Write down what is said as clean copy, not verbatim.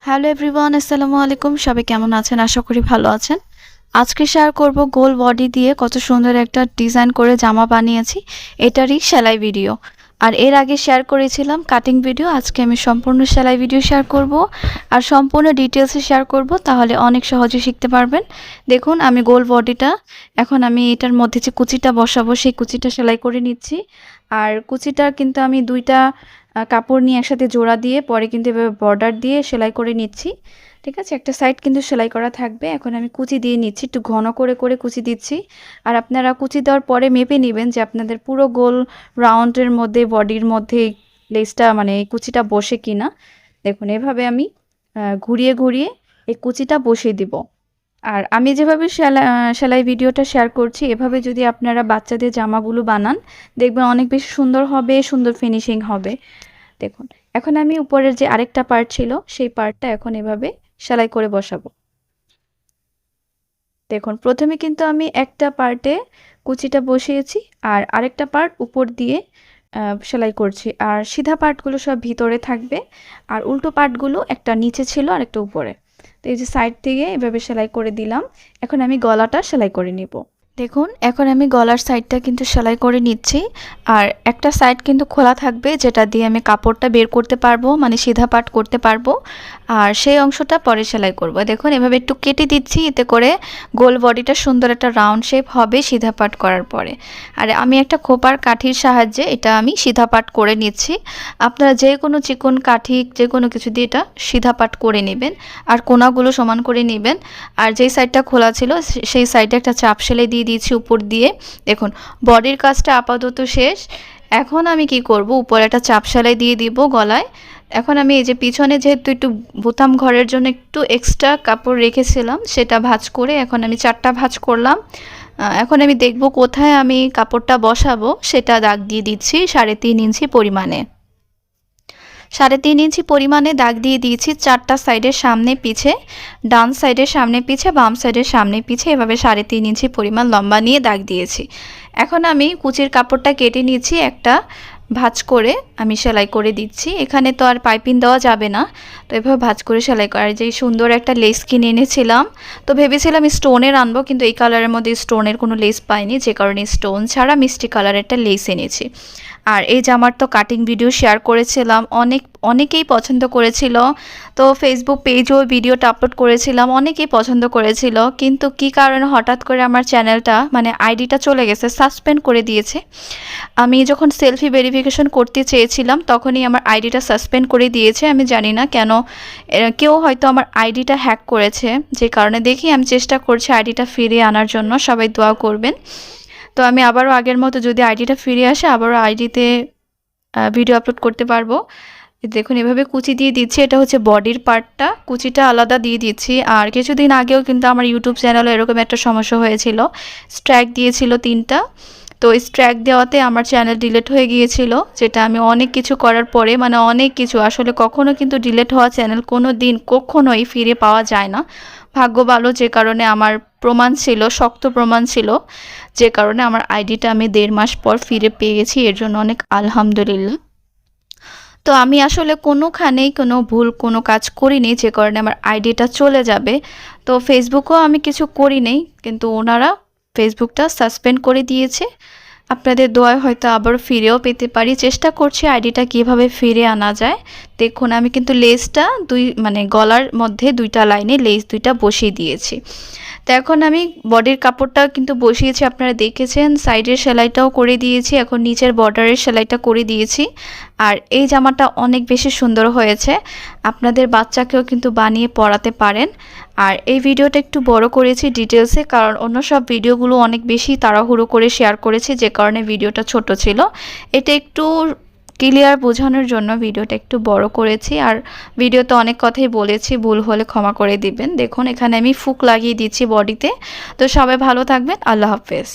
Hello everyone, আসসালামু আলাইকুম। সবাই কেমন আছেন? আশা করি ভালো আছেন। আজকে শেয়ার করব গোল বডি দিয়ে কত সুন্দর একটা ডিজাইন করে জামা বানিয়েছি, এটারই সেলাই ভিডিও। আর এর আগে শেয়ার করেছিলাম কাটিং ভিডিও। আজকে আমি সম্পূর্ণ সেলাই ভিডিও শেয়ার করব আর সম্পূর্ণ ডিটেলসে শেয়ার করব, তাহলে অনেক সহজে শিখতে পারবেন। দেখুন আমি গোল বডিটা, এখন আমি এটার মধ্যে যে কুচিটা বসাবো সেই কুচিটা সেলাই করে নিচ্ছি। আর কুচিটা কিন্তু আমি দুইটা কাপড় নিয়ে একসাথে জোড়া দিয়ে পরে কিন্তু এভাবে বর্ডার দিয়ে সেলাই করে নিচ্ছি। ঠিক আছে, একটা সাইড কিন্তু সেলাই করা থাকবে। এখন আমি কুচি দিয়ে নিচ্ছি, একটু ঘন করে করে কুচি দিচ্ছি। আর আপনারা কুচি দেওয়ার পরে মেপে নেবেন যে আপনাদের পুরো গোল রাউন্ডের মধ্যে বডির মধ্যে লেসটা মানে এই কুচিটা বসে কিনা। দেখুন এভাবে আমি ঘুরিয়ে ঘুরিয়ে এই কুচিটা বসিয়ে দিব। আর আমি যেভাবে সেলাই ভিডিওটা শেয়ার করছি, এভাবে যদি আপনারা বাচ্চাদের জামাগুলো বানান, দেখবেন অনেক বেশি সুন্দর হবে, সুন্দর ফিনিশিং হবে। দেখুন এখন আমি উপরের যে আরেকটা পার্ট ছিল সেই পার্টটা এখন এভাবে সেলাই করে বসাবো। দেখুন প্রথমে কিন্তু আমি একটা পার্টে কুচিটা বসিয়েছি আর আরেকটা পার্ট উপর দিয়ে সেলাই করছি। আর সিধা পার্টগুলো সব ভিতরে থাকবে আর উল্টো পার্টগুলো একটা নিচে ছিল আর একটা উপরে। তো এই যে সাইড থেকে এভাবে সেলাই করে দিলাম। এখন আমি গলাটা সেলাই করে নিব। দেখুন এখন আমি গলার সাইডটা কিন্তু সেলাই করে নিচ্ছি। আর একটা সাইড কিন্তু খোলা থাকবে, যেটা দিয়ে আমি কাপড়টা বের করতে পারবো, মানে সিধা পাট করতে পারবো। আর সেই অংশটা পরে সেলাই করব। দেখুন এভাবে একটু কেটে দিচ্ছি, এতে করে গোল বডিটা সুন্দর একটা রাউন্ড শেপ হবে সিধা পাট করার পরে। আর আমি একটা খোপার কাঠির সাহায্যে এটা আমি সিধা পাট করে নিচ্ছি। আপনারা যে কোনো চিকন কাঠি যে কোনো কিছু দিয়ে এটা সিধা পাট করে নেবেন আর কোনাগুলো সমান করে নেবেন। আর যেই সাইডটা খোলা ছিল সেই সাইডে একটা চাপ সেলাই দিয়ে দিয়েছি উপর দিয়ে। দেখুন বডির কাজটা আপাতত শেষ। এখন আমি কি করব, উপরে একটা চাপ সেলাই দিয়ে দিব গলায়। এখন আমি এই যে পিছনে যেহেতু একটু বোতাম ঘরের জন্য একটু এক্সট্রা কাপড় রেখেছিলাম, সেটা ভাঁজ করে এখন আমি 4টা ভাঁজ করলাম। এখন আমি দেখব কোথায় আমি কাপড়টা বসাবো, সেটা দাগ দিয়ে দিচ্ছি 3.5 ইঞ্চি পরিমাণে। 3.5 ইঞ্চি পরিমাণে দাগ দিয়ে দিয়েছি 4টা সাইডের সামনে পিছে, ডান সাইডের সামনে পিছে, বাম সাইডের সামনে পিছে, এভাবে 3.5 ইঞ্চি পরিমাণ লম্বা নিয়ে দাগ দিয়েছি। এখন আমি কুচির কাপড়টা কেটে নিয়েছি, একটা ভাঁজ করে আমি সেলাই করে দিচ্ছি। এখানে তো আর পাইপিং দেওয়া যাবে না, তো এভাবে ভাঁজ করে সেলাই করার যে সুন্দর একটা লেস কিনে এনেছিলাম। তো ভেবেছিলাম স্টোনের আনবো, কিন্তু এই কালারের মধ্যে স্টোনের কোনো লেস পাইনি, যে কারণে স্টোন ছাড়া মিষ্টি কালারের একটা লেস এনেছি। আর এই জামার তো কাটিং ভিডিও শেয়ার করেছিলাম, অনেকেই পছন্দ করেছিল। তো ফেসবুক পেজেও ভিডিওটা আপলোড করেছিলাম, অনেকেই পছন্দ করেছিল। কিন্তু কি কারণে হঠাৎ করে আমার চ্যানেলটা মানে আইডিটা চলে গেছে, সাসপেন্ড করে দিয়েছে। আমি যখন সেলফি ভেরিফিকেশন করতে চেয়েছিলাম তখনই আমার আইডিটা সাসপেন্ড করে দিয়েছে। আমি জানি না কেন, কেউ হয়তো আমার আইডিটা হ্যাক করেছে, যে কারণে দেখি আমি চেষ্টা করছি আইডিটা ফিরিয়ে আনার জন্য। সবাই দোয়া করবেন। তো আমি আবারও আগের মতো যদি আইডিটা ফিরে আসে আবারও আইডিতে ভিডিও আপলোড করতে পারবো। দেখুন এভাবে কুচি দিয়ে দিচ্ছি, এটা হচ্ছে বডির পার্টটা, কুচিটা আলাদা দিয়ে দিচ্ছি। আর কিছুদিন আগেও কিন্তু আমার ইউটিউব চ্যানেলে এরকম একটা সমস্যা হয়েছিল, স্ট্রাইক দিয়েছিল 3টা। তো স্ট্রাইক দেওয়াতে আমার চ্যানেল ডিলিট হয়ে গিয়েছিল, যেটা আমি অনেক কিছু করার পরে, মানে অনেক কিছু আসলে কখনো কিন্তু ডিলিট হওয়া চ্যানেল কোনো দিন কখনোই ফিরে পাওয়া যায় না। ভাগ্য ভালো, যে কারণে আমার প্রমাণ ছিল, শক্ত প্রমাণ ছিল, যে কারণে আমার আইডিটা আমি 1.5 মাস পর ফিরে পেয়ে গেছি। এর জন্য অনেক আলহামদুলিল্লাহ। তো আমি আসলে কোনোখানেই কোনো ভুল কোনো কাজ করিনি, যে কারণে আমার আইডিটা চলে যাবে। তো ফেসবুকেও আমি কিছু করিনি, কিন্তু ওনারা ফেসবুকটা সাসপেন্ড করে দিয়েছে। আপনাদের দোয়ায় হয়তো আবার ফিরেও পেতে পারি। চেষ্টা করছি আইডিটা কিভাবে ফিরে আনা যায়। দেখুন আমি কিন্তু লেসটা মানে গলার মধ্যে 2টা লাইনে লেস 2টা বসিয়ে দিয়েছি। তো এখন আমি বডির কাপড়টা কিন্তু বসিয়েছি, আপনারা দেখেছেন, সাইডের সেলাইটাও করে দিয়েছি, এখন নিচের বর্ডারের সেলাইটা করে দিয়েছি। আর এই জামাটা অনেক বেশি সুন্দর হয়েছে, আপনাদের বাচ্চাকেও কিন্তু বানিয়ে পরাতে পারেন। আর এই ভিডিওটা একটু বড় করেছি ডিটেলসে, কারণ অন্য সব ভিডিওগুলো অনেক বেশি তাড়াহুড়ো করে শেয়ার করেছি, যে কারণে ভিডিওটা ছোট ছিল। এটা একটু ক্লিয়ার বোঝানোর জন্য ভিডিওটা একটু বড় করেছি। আর ভিডিওতে অনেক কথাই বলেছি, ভুল হলে ক্ষমা করে দিবেন। দেখুন এখানে আমি ফুক লাগিয়ে দিচ্ছি বডিতে। তো সবাই ভালো থাকবেন, আল্লাহ হাফেজ।